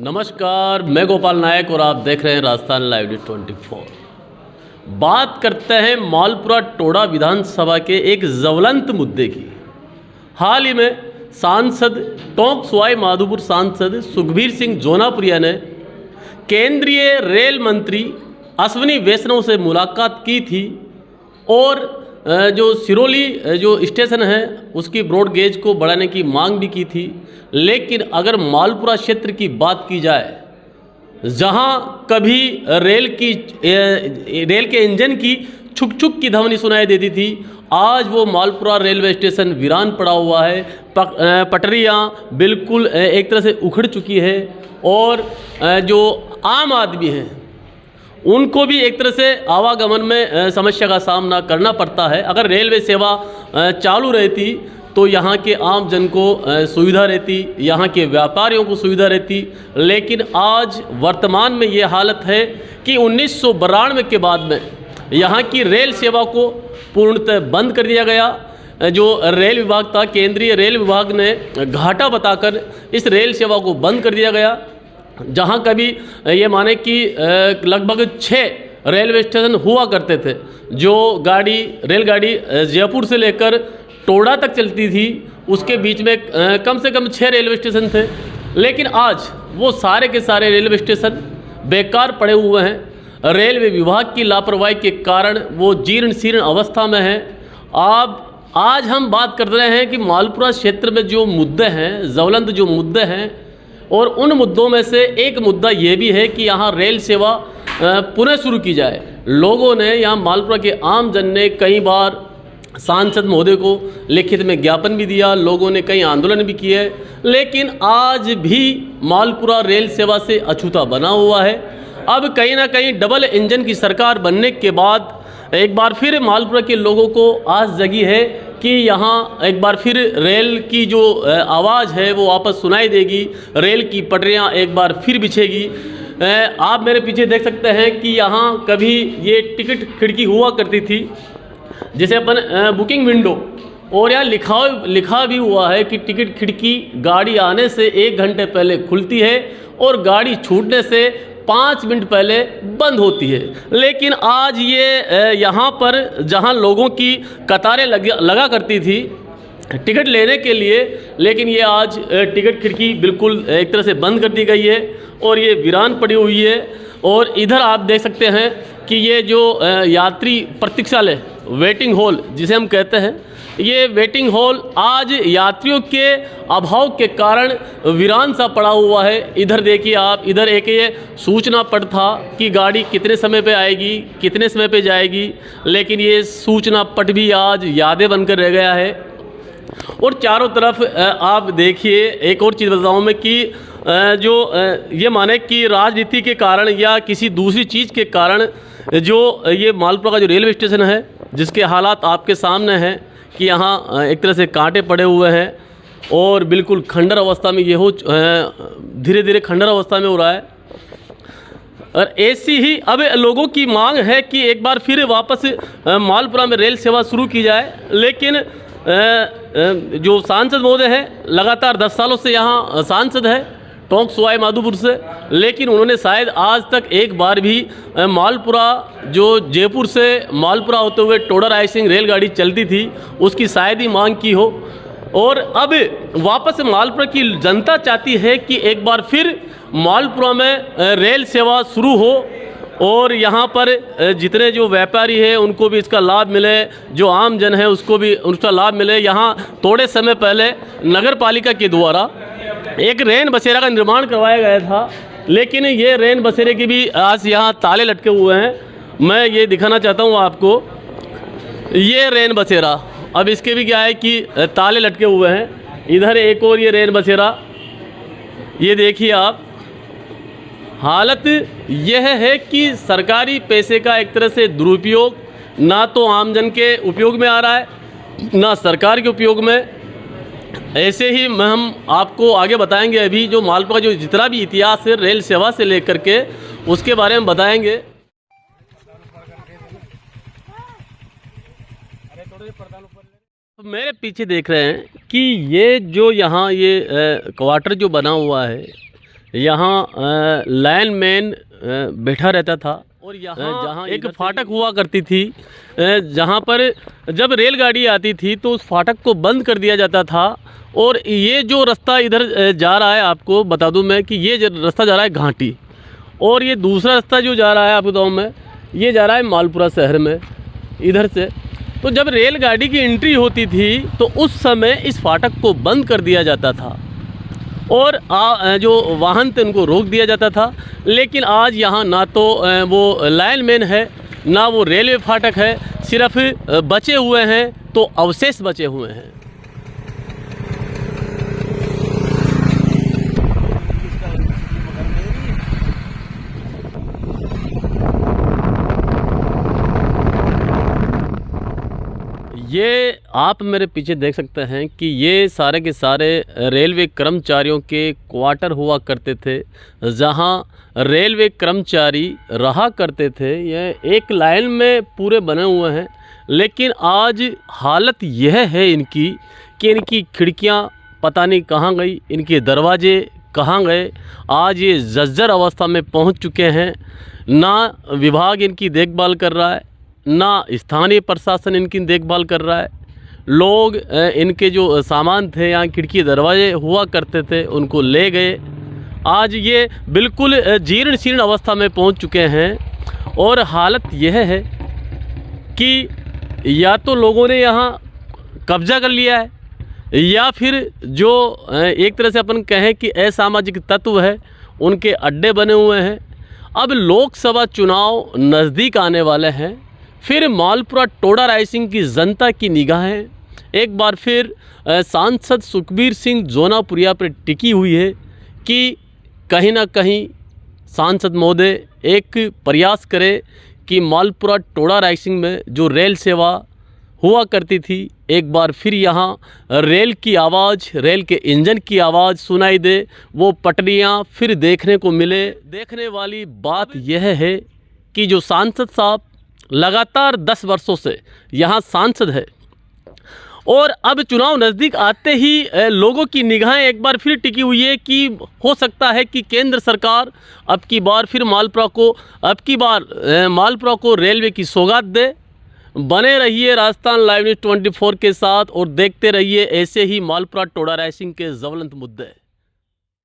नमस्कार, मैं गोपाल नायक और आप देख रहे हैं राजस्थान लाइव न्यूज़ 24। बात करते हैं मालपुरा टोडा विधानसभा के एक ज्वलंत मुद्दे की। हाल ही में सांसद टोंक सवाई माधोपुर सांसद सुखबीर सिंह जोनापुरिया ने केंद्रीय रेल मंत्री अश्विनी वैष्णव से मुलाकात की थी और जो सिरोली जो स्टेशन है उसकी ब्रॉड गेज को बढ़ाने की मांग भी की थी। लेकिन अगर मालपुरा क्षेत्र की बात की जाए, जहां कभी रेल के इंजन की छुक छुक की ध्वनि सुनाई देती थी, आज वो मालपुरा रेलवे स्टेशन वीरान पड़ा हुआ है। पटरियां बिल्कुल एक तरह से उखड़ चुकी है और जो आम आदमी हैं उनको भी एक तरह से आवागमन में समस्या का सामना करना पड़ता है। अगर रेलवे सेवा चालू रहती तो यहाँ के आम जन को सुविधा रहती, यहाँ के व्यापारियों को सुविधा रहती। लेकिन आज वर्तमान में ये हालत है कि 1992 के बाद में यहाँ की रेल सेवा को पूर्णतः बंद कर दिया गया। जो रेल विभाग था, केंद्रीय रेल विभाग ने घाटा बताकर इस रेल सेवा को बंद कर दिया गया। जहाँ कभी ये माने कि लगभग 6 रेलवे स्टेशन हुआ करते थे। जो रेलगाड़ी जयपुर से लेकर टोडा तक चलती थी, उसके बीच में कम से कम 6 रेलवे स्टेशन थे। लेकिन आज वो सारे के सारे रेलवे स्टेशन बेकार पड़े हुए हैं। रेलवे विभाग की लापरवाही के कारण वो जीर्ण शीर्ण अवस्था में है। आज हम बात कर रहे हैं कि मालपुरा क्षेत्र में जो मुद्दे हैं, ज्वलंत जो मुद्दे हैं, और उन मुद्दों में से एक मुद्दा ये भी है कि यहाँ रेल सेवा पुनः शुरू की जाए। लोगों ने, यहाँ मालपुरा के आम जन ने कई बार सांसद महोदय को लिखित में ज्ञापन भी दिया, लोगों ने कई आंदोलन भी किए, लेकिन आज भी मालपुरा रेल सेवा से अछूता बना हुआ है। अब कहीं ना कहीं डबल इंजन की सरकार बनने के बाद एक बार फिर मालपुरा के लोगों को आस जगी है कि यहाँ एक बार फिर रेल की जो आवाज़ है वो वापस सुनाई देगी, रेल की पटरियाँ एक बार फिर बिछेगी। आप मेरे पीछे देख सकते हैं कि यहाँ कभी ये टिकट खिड़की हुआ करती थी, जिसे अपन बुकिंग विंडो, और यहाँ लिखा भी हुआ है कि टिकट खिड़की गाड़ी आने से 1 घंटे पहले खुलती है और गाड़ी छूटने से 5 मिनट पहले बंद होती है। लेकिन आज ये यहाँ पर जहाँ लोगों की कतारें लगा करती थी टिकट लेने के लिए, लेकिन ये आज टिकट खिड़की बिल्कुल एक तरह से बंद कर दी गई है और ये वीरान पड़ी हुई है। और इधर आप देख सकते हैं कि ये जो यात्री प्रतीक्षालय, वेटिंग हॉल जिसे हम कहते हैं, ये वेटिंग हॉल आज यात्रियों के अभाव के कारण वीरान सा पड़ा हुआ है। इधर देखिए आप, इधर एक ये सूचना पट था कि गाड़ी कितने समय पे आएगी, कितने समय पे जाएगी, लेकिन ये सूचना पट भी आज यादें बनकर रह गया है। और चारों तरफ आप देखिए, एक और चीज़ बताऊँ मैं कि जो ये माने कि राजनीति के कारण या किसी दूसरी चीज़ के कारण जो ये मालपुरा का जो रेलवे स्टेशन है, जिसके हालात आपके सामने हैं कि यहाँ एक तरह से कांटे पड़े हुए हैं और बिल्कुल खंडर अवस्था में ये धीरे धीरे खंडर अवस्था में हो रहा है। और ऐसी ही अब लोगों की मांग है कि एक बार फिर वापस मालपुरा में रेल सेवा शुरू की जाए। लेकिन जो सांसद महोदय हैं, लगातार 10 सालों से यहाँ सांसद है टोंक सवाई माधोपुर से, लेकिन उन्होंने शायद आज तक एक बार भी मालपुरा, जो जयपुर से मालपुरा होते हुए टोडा रायसिंह रेलगाड़ी चलती थी, उसकी शायद ही मांग की हो। और अब वापस मालपुरा की जनता चाहती है कि एक बार फिर मालपुरा में रेल सेवा शुरू हो और यहाँ पर जितने जो व्यापारी हैं उनको भी इसका लाभ मिले, जो आम जन है उसको भी उसका लाभ मिले। यहाँ थोड़े समय पहले नगर पालिका के द्वारा एक रेन बसेरा का निर्माण करवाया गया था, लेकिन ये रेन बसेरे की भी आज यहाँ ताले लटके हुए हैं। मैं ये दिखाना चाहता हूँ आपको, ये रेन बसेरा, अब इसके भी क्या है कि ताले लटके हुए हैं। इधर एक और ये रेन बसेरा, ये देखिए आप, हालत यह है कि सरकारी पैसे का एक तरह से दुरुपयोग ना तो आमजन के उपयोग में आ रहा है, ना सरकार के उपयोग में। ऐसे ही हम आपको आगे बताएंगे। अभी जो मालपुरा जो जितना भी इतिहास है रेल सेवा से लेकर के, उसके बारे में बताएंगे। मेरे पीछे देख रहे हैं कि ये जो यहाँ ये क्वार्टर जो बना हुआ है, यहाँ लाइनमैन बैठा रहता था और यहाँ जहाँ एक फाटक हुआ करती थी, जहाँ पर जब रेलगाड़ी आती थी तो उस फाटक को बंद कर दिया जाता था। और ये जो रास्ता इधर जा रहा है, आपको बता दूं मैं कि ये रास्ता जा रहा है घाटी, और ये दूसरा रास्ता जो जा रहा है आपको बताऊँ मैं, ये जा रहा है मालपुरा शहर में इधर से। तो जब रेलगाड़ी की एंट्री होती थी तो उस समय इस फाटक को बंद कर दिया जाता था और जो वाहन थे उनको रोक दिया जाता था। लेकिन आज यहाँ ना तो वो लाइनमैन है, ना वो रेलवे फाटक है, सिर्फ बचे हुए हैं तो अवशेष बचे हुए हैं। ये आप मेरे पीछे देख सकते हैं कि ये सारे के सारे रेलवे कर्मचारियों के क्वार्टर हुआ करते थे, जहां रेलवे कर्मचारी रहा करते थे। ये एक लाइन में पूरे बने हुए हैं, लेकिन आज हालत यह है इनकी कि इनकी खिड़कियां पता नहीं कहाँ गई, इनके दरवाजे कहाँ गए। आज ये जर्जर अवस्था में पहुंच चुके हैं। ना विभाग इनकी देखभाल कर रहा है, ना स्थानीय प्रशासन इनकी देखभाल कर रहा है। लोग इनके जो सामान थे, यहाँ खिड़की दरवाजे हुआ करते थे, उनको ले गए। आज ये बिल्कुल जीर्ण शीर्ण अवस्था में पहुंच चुके हैं। और हालत यह है कि या तो लोगों ने यहाँ कब्जा कर लिया है, या फिर जो एक तरह से अपन कहें कि असामाजिक तत्व है, उनके अड्डे बने हुए हैं। अब लोकसभा चुनाव नज़दीक आने वाले हैं, फिर मालपुरा टोडा रायसिंह की जनता की निगाहें एक बार फिर सांसद सुखबीर सिंह जोनापुरिया पर टिकी हुई है कि कहीं ना कहीं सांसद महोदय एक प्रयास करे कि मालपुरा टोडा रायसिंह में जो रेल सेवा हुआ करती थी, एक बार फिर यहाँ रेल की आवाज़, रेल के इंजन की आवाज़ सुनाई दे, वो पटरियाँ फिर देखने को मिले। देखने वाली बात यह है कि जो सांसद साहब लगातार 10 वर्षों से यहाँ सांसद है, और अब चुनाव नज़दीक आते ही लोगों की निगाहें एक बार फिर टिकी हुई है कि हो सकता है कि केंद्र सरकार अब की बार फिर मालपुरा को रेलवे की सौगात दे। बने रहिए राजस्थान लाइव न्यूज़ 24 के साथ और देखते रहिए ऐसे ही मालपुरा टोडा रायसिंह के ज्वलंत मुद्दे।